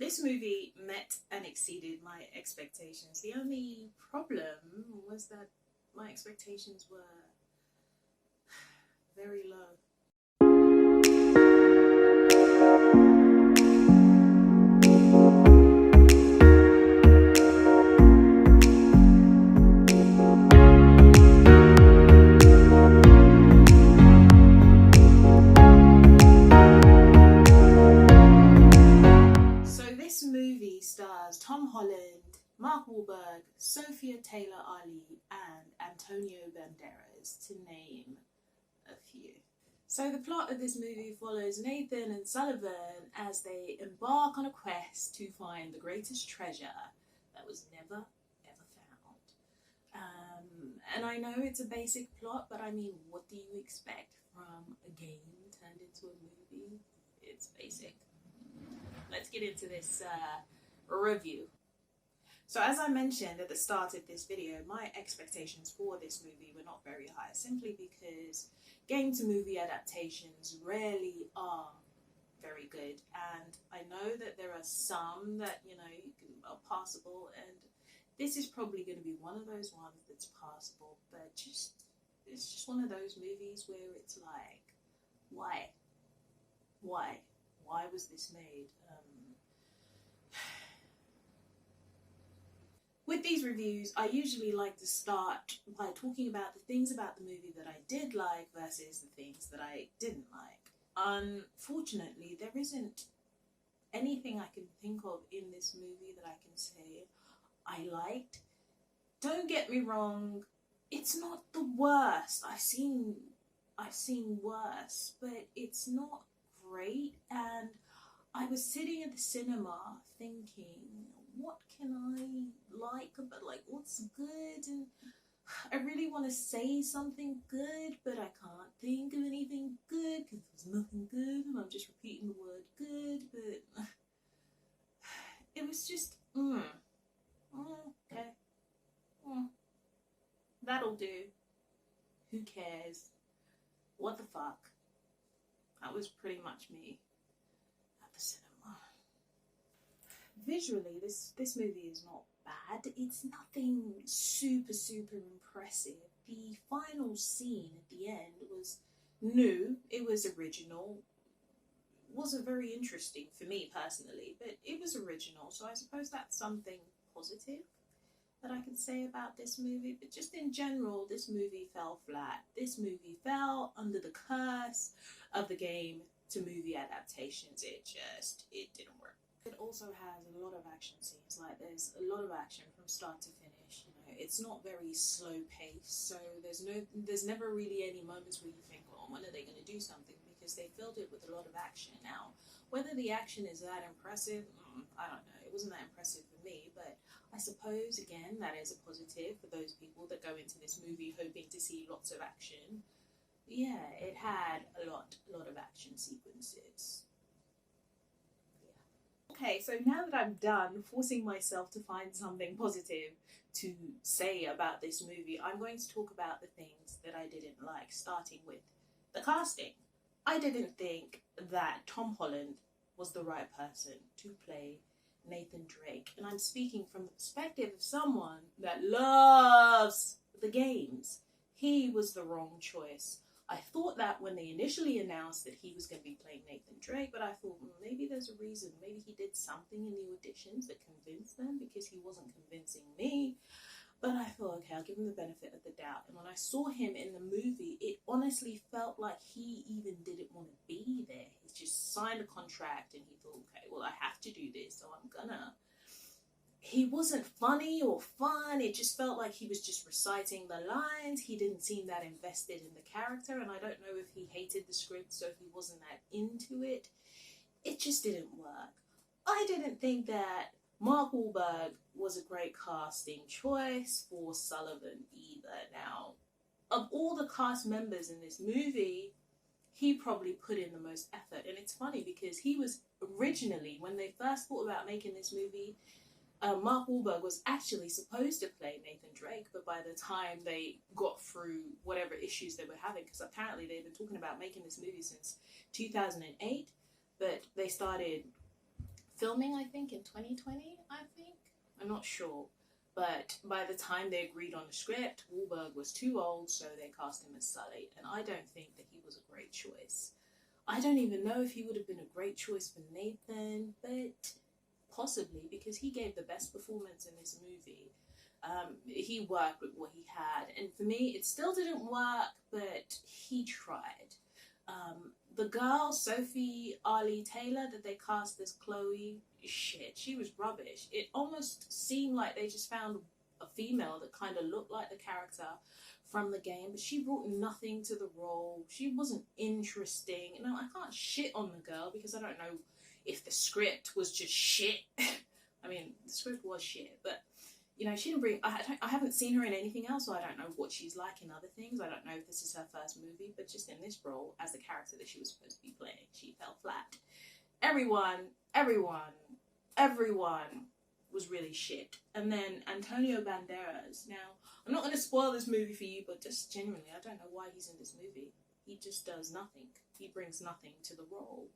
This movie met and exceeded my expectations. The only problem was that my expectations were very low. Stars Tom Holland, Mark Wahlberg, Sophia Taylor-Ali, and Antonio Banderas, to name a few. So the plot of this movie follows Nathan and Sullivan as they embark on a quest to find the greatest treasure that was never ever found. And I know it's a basic plot, but I mean, what do you expect from a game turned into a movie? It's basic. Let's get into this review. So as I mentioned at the start of this video, my expectations for this movie were not very high, simply because game to movie adaptations rarely are very good, and I know that there are some that are passable, and this is probably going to be one of those ones that's passable, but it's just one of those movies where it's like, why was this made? With these reviews, I usually like to start by talking about the things about the movie that I did like versus the things that I didn't like. Unfortunately, there isn't anything I can think of in this movie that I can say I liked. Don't get me wrong, it's not the worst. I've seen worse, but it's not great, and I was sitting at the cinema thinking, what can I like about, what's good? And I really want to say something good, but I can't think of anything good because there's nothing good, and I'm just repeating the word good, but it was just, okay, that'll do. Who cares? What the fuck? That was pretty much me at the cinema. Visually, this movie is not bad. It's nothing super impressive. The final scene at the end was new. It was original. It wasn't very interesting for me personally, but it was original, so I suppose that's something positive that I can say about this movie. But just in general, this movie fell flat. This movie fell under the curse of the game to movie adaptations. It didn't work. It also has a lot of action scenes. Like, there's a lot of action from start to finish. It's not very slow paced, so there's never really any moments where you think, well, when are they going to do something? Because they filled it with a lot of action. Now, whether the action is that impressive, I don't know. It wasn't that impressive for me, but I suppose, again, that is a positive for those people that go into this movie hoping to see lots of action. Yeah, it had a lot of action sequences. Okay, so now that I'm done forcing myself to find something positive to say about this movie, I'm going to talk about the things that I didn't like, starting with the casting. I didn't think that Tom Holland was the right person to play Nathan Drake, and I'm speaking from the perspective of someone that loves the games. He was the wrong choice. I thought that when they initially announced that he was going to be playing Nathan Drake, but I thought, maybe there's a reason. Maybe he did something in the auditions that convinced them, because he wasn't convincing me. But I thought, okay, I'll give him the benefit of the doubt. And when I saw him in the movie, it honestly felt like he even didn't want to be there. He just signed a contract and he thought, okay, well, I have to do this, so I'm gonna. He wasn't funny or fun. It just felt like he was just reciting the lines. He didn't seem that invested in the character, and I don't know if he hated the script, so if he wasn't that into it. It just didn't work. I didn't think that Mark Wahlberg was a great casting choice for Sullivan either. Now, of all the cast members in this movie, he probably put in the most effort. And it's funny because he was originally, when they first thought about making this movie, Mark Wahlberg was actually supposed to play Nathan Drake, but by the time they got through whatever issues they were having, because apparently they've been talking about making this movie since 2008, but they started filming, I think, in 2020, I think. I'm not sure. But by the time they agreed on the script, Wahlberg was too old, so they cast him as Sully. And I don't think that he was a great choice. I don't even know if he would have been a great choice for Nathan, but possibly, because he gave the best performance in this movie. He worked with what he had. And for me, it still didn't work, but he tried. The girl, Sophie Ali Taylor, that they cast as Chloe, shit, she was rubbish. It almost seemed like they just found a female that kind of looked like the character from the game, but she brought nothing to the role. She wasn't interesting. Now, I can't shit on the girl because I don't know if the script was just shit. I mean, the script was shit, but you know, she didn't bring. I haven't seen her in anything else, so I don't know what she's like in other things. I don't know if this is her first movie, but just in this role as the character that she was supposed to be playing, she fell flat. Everyone was really shit. And then Antonio Banderas. Now, I'm not going to spoil this movie for you, but just genuinely, I don't know why he's in this movie. He just does nothing. He brings nothing to the role.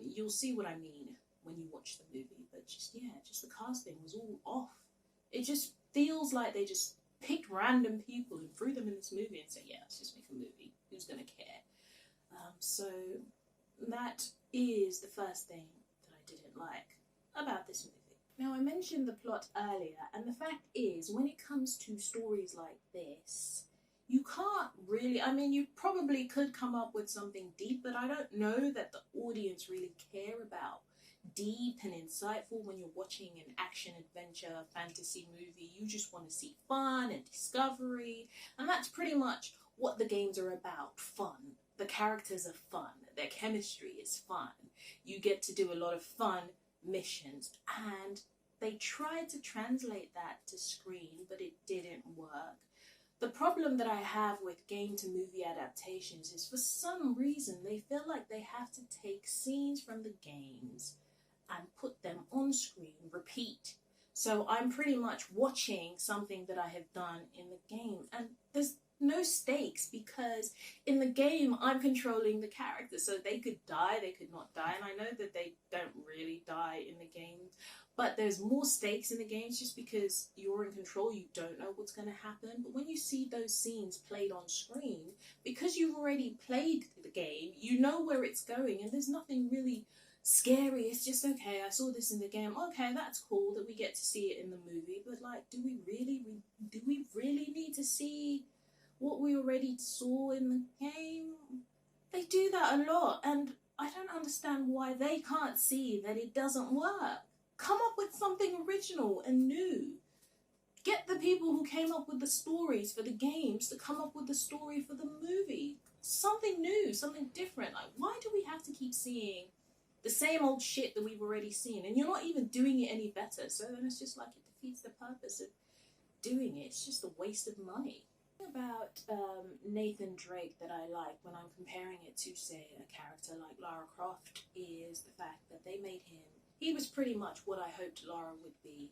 You'll see what I mean when you watch the movie, but just the casting was all off. It just feels like they just picked random people and threw them in this movie and said, yeah, let's just make a movie. Who's going to care? So that is the first thing that I didn't like about this movie. Now, I mentioned the plot earlier, and the fact is, when it comes to stories like this, you can't really, I mean, you probably could come up with something deep, but I don't know that the audience really care about deep and insightful when you're watching an action adventure fantasy movie. You just want to see fun and discovery, and that's pretty much what the games are about. Fun. The characters are fun. Their chemistry is fun. You get to do a lot of fun missions, and they tried to translate that to screen, but it didn't work. The problem that I have with game to movie adaptations is, for some reason, they feel like they have to take scenes from the games and put them on screen, repeat. So I'm pretty much watching something that I have done in the game, and there's no stakes, because in the game I'm controlling the character, so they could die, they could not die, and I know that they don't really die in the game, but there's more stakes in the games just because you're in control. You don't know what's going to happen, but when you see those scenes played on screen, because you've already played the game, you know where it's going, and there's nothing really scary. It's just, okay, I saw this in the game, okay, that's cool that we get to see it in the movie, but like, do we really need to see what we already saw in the game? They do that a lot, and I don't understand why they can't see that it doesn't work. Come up with something original and new. Get the people who came up with the stories for the games to come up with the story for the movie. Something new, something different. Like, why do we have to keep seeing the same old shit that we've already seen? And you're not even doing it any better, so then it's just like, it defeats the purpose of doing it. It's just a waste of money. About Nathan Drake that I like when I'm comparing it to, say, a character like Lara Croft is the fact that they made him, he was pretty much what I hoped Lara would be.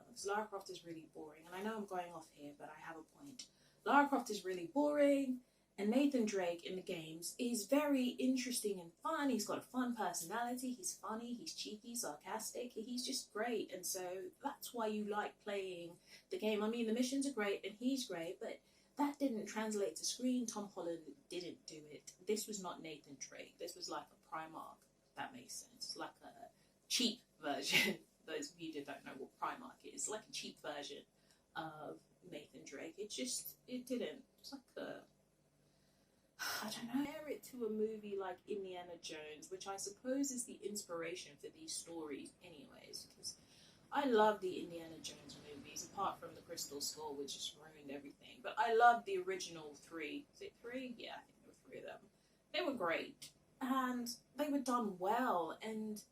Because Lara Croft is really boring, and I know I'm going off here, but I have a point. Lara Croft is really boring, and Nathan Drake in the games is very interesting and fun. He's got a fun personality, he's funny, he's cheeky, sarcastic, he's just great, and so that's why you like playing the game. I mean, the missions are great, and he's great, but that didn't translate to screen. Tom Holland didn't do it. This was not Nathan Drake. This was like a Primark, if that makes sense. Like a cheap version. Those of you that don't know what Primark is, like a cheap version of Nathan Drake. It didn't. It's like a, I don't know, compare it to a movie like Indiana Jones, which I suppose is the inspiration for these stories anyways, because I love the Indiana Jones movies, apart from the Crystal Skull, which just ruined everything. But I love the original three. Is it three? Yeah, I think there were three of them. They were great, and they were done well, and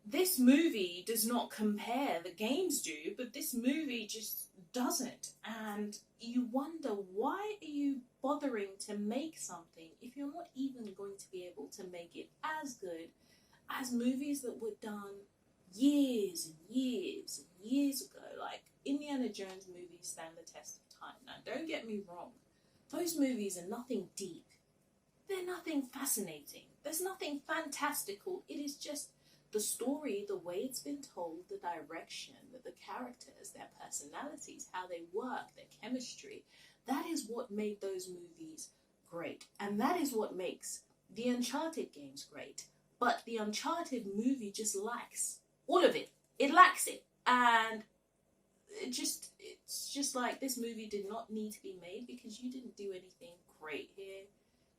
this movie does not compare. The games do, but this movie just doesn't. And you wonder, why are you bothering to make something if you're not even going to be able to make it as good as movies that were done years and years and years ago? Like, Indiana Jones movies stand the test of time. Now, don't get me wrong. Those movies are nothing deep. They're nothing fascinating. There's nothing fantastical. It is just the story, the way it's been told, the direction, the characters, their personalities, how they work, their chemistry, that is what made those movies great. And that is what makes the Uncharted games great. But the Uncharted movie just lacks all of it. It lacks it. And it's just like, this movie did not need to be made because you didn't do anything great here.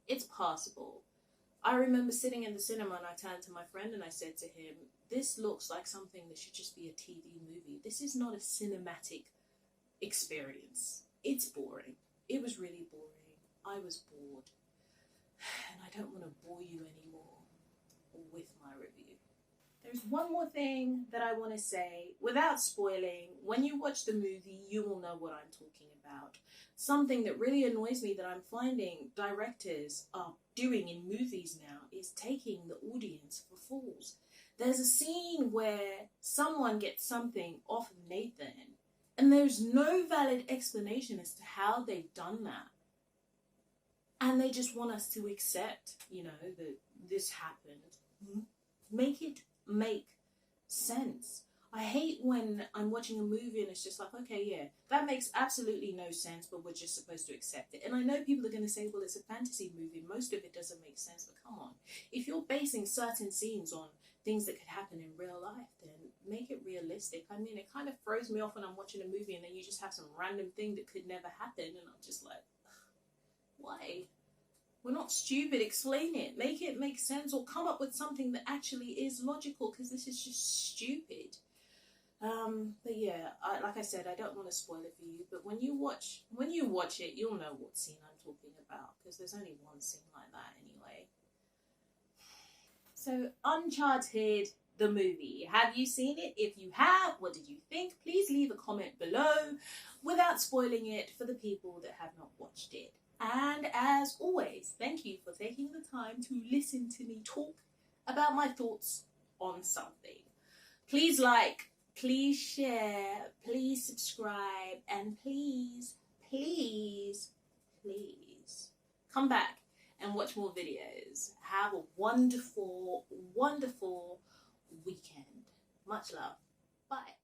It's passable. I remember sitting in the cinema and I turned to my friend and I said to him, this looks like something that should just be a TV movie. This is not a cinematic experience. It's boring. It was really boring. I was bored. And I don't want to bore you anymore with my review. There's one more thing that I want to say without spoiling. When you watch the movie, you will know what I'm talking about. Something that really annoys me that I'm finding directors are doing in movies now is taking the audience for fools. There's a scene where someone gets something off of Nathan and there's no valid explanation as to how they've done that. And they just want us to accept, that this happened. Make it make sense. I hate when I'm watching a movie and it's just like, okay, yeah, that makes absolutely no sense, but we're just supposed to accept it. And I know people are going to say, well, it's a fantasy movie. Most of it doesn't make sense, but come on. If you're basing certain scenes on things that could happen in real life, then make it realistic. I mean, it kind of throws me off when I'm watching a movie and then you just have some random thing that could never happen. And I'm just like, why? We're not stupid. Explain it. Make it make sense, or come up with something that actually is logical, because this is just stupid. But yeah, like I said, I don't want to spoil it for you, but when you watch it, you'll know what scene I'm talking about, because there's only one scene like that anyway. So, Uncharted, the movie. Have you seen it? If you have, what did you think? Please leave a comment below without spoiling it for the people that have not watched it. And as always, thank you for taking the time to listen to me talk about my thoughts on something. Please like, please share, please subscribe, and please come back and watch more videos. Have a wonderful, wonderful weekend. Much love. Bye.